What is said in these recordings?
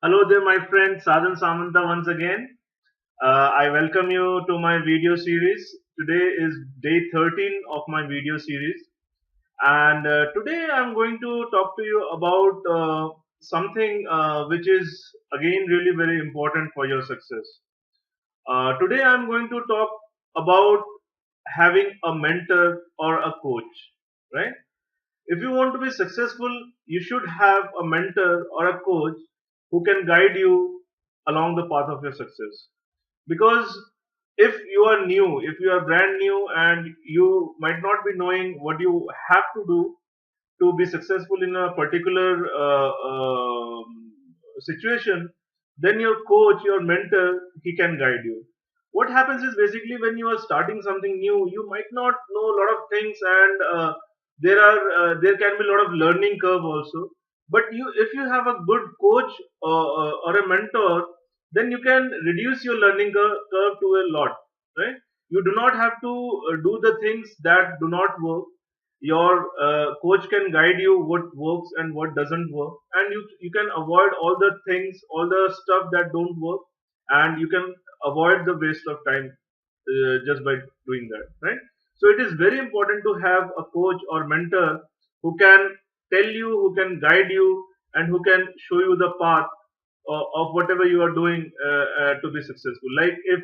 Hello there, my friend Sadhan Samanta once again. I welcome you to my video series. Today is day 13 of my video series, and today I'm going to talk to you about something which is again really very important for your success. Today I'm going to talk about having a mentor or a coach, right? If you want to be successful, you should have a mentor or a coach who can guide you along the path of your success. Because if you are new, if you are brand new and you might not be knowing what you have to be successful in a particular situation, then your coach, your mentor, he can guide you. What happens is basically when you are starting something new, you might not know a lot of things, and there can be a lot of learning curve also. But if you have a good coach or a mentor, then you can reduce your learning curve to a lot, right? You do not have to do the things that do not work. Your coach can guide you what works and what doesn't work, and you can avoid all the things, all the stuff that don't work, and you can avoid the waste of time just by doing that, right? So it is very important to have a coach or mentor who can tell you, who can guide you, and who can show you the path of whatever you are doing to be successful. Like if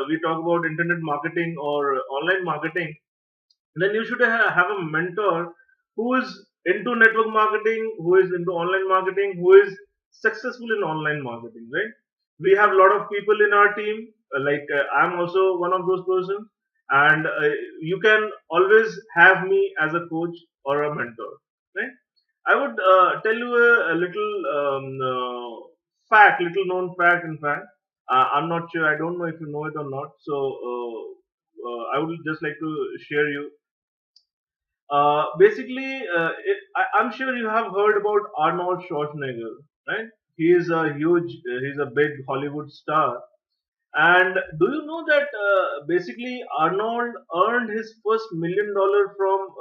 we talk about internet marketing or online marketing, then you should have a mentor who is into network marketing, who is into online marketing, who is successful in online marketing, right? We have a lot of people in our team, I'm also one of those persons, and you can always have me as a coach or a mentor, right? I would tell you a little little known fact. In fact, I'm not sure. I don't know if you know it or not. So I would just like to share you. I'm sure you have heard about Arnold Schwarzenegger, right? He's a big Hollywood star. And do you know that basically Arnold earned his first $1 million from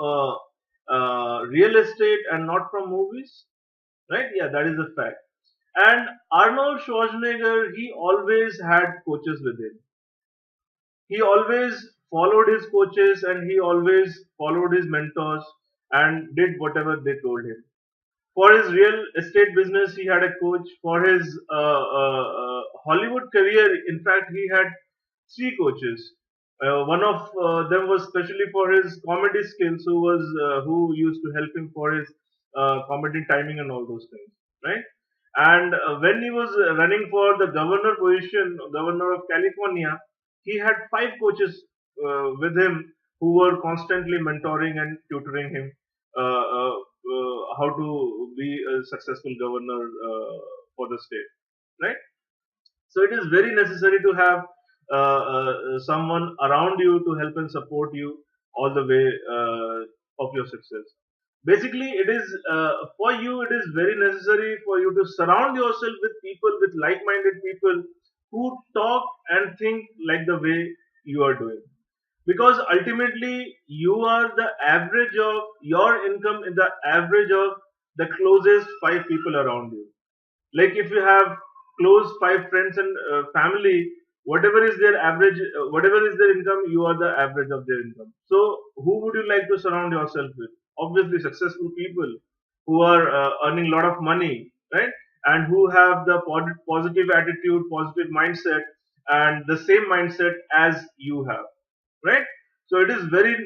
real estate and not from movies, right? Yeah, that is a fact. And Arnold Schwarzenegger, he always had coaches with him. He always followed his coaches and he always followed his mentors and did whatever they told him. For his real estate business, he had a coach. For his Hollywood career, in fact, he had three coaches. One of them was specially for his comedy skills, who used to help him for his comedy timing and all those things, right? And when he was running for the governor position, governor of California, he had five coaches with him who were constantly mentoring and tutoring him how to be a successful governor for the state, right? So it is very necessary to have someone around you to help and support you all the way of your success. Basically, it is for you. It is very necessary for you to surround yourself with people, with like-minded people who talk and think like the way you are doing, because ultimately you are the average of your income in the average of the closest five people around you. Like if you have close five friends and family, whatever is their income, you are the average of their income. So who would you like to surround yourself with? Obviously successful people who are earning a lot of money, right? And who have the positive attitude, positive mindset, and the same mindset as you have, right? So it is very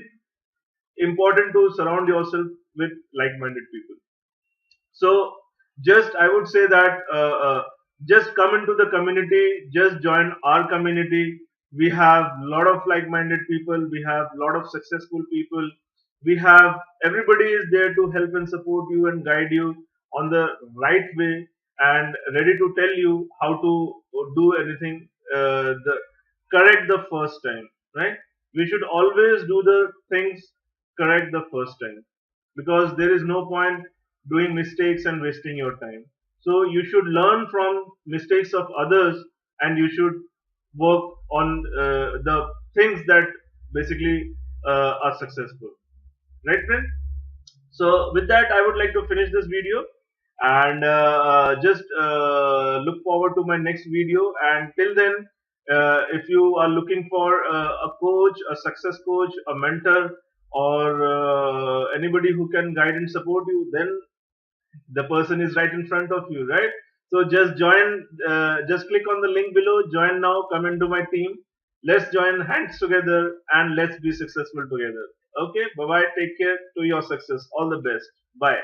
important to surround yourself with like-minded people. So just I would say that just come into the community, just join our community. We have a lot of like-minded people, we have a lot of successful people, we have everybody is there to help and support you and guide you on the right way, and ready to tell you how to do anything the correct the first time, right? We should always do the things correct the first time, because there is no point doing mistakes and wasting your time. So you should learn from mistakes of others, and you should work on the things that basically are successful, right, friend? So with that, I would like to finish this video. and just look forward to my next video. And till then, if you are looking for a coach, a success coach, a mentor, or anybody who can guide and support you, then the person is right in front of you, right? So just join, just click on the link below, join now, come into my team. Let's join hands together and let's be successful together. Okay, bye bye, take care, to your success, all the best, bye.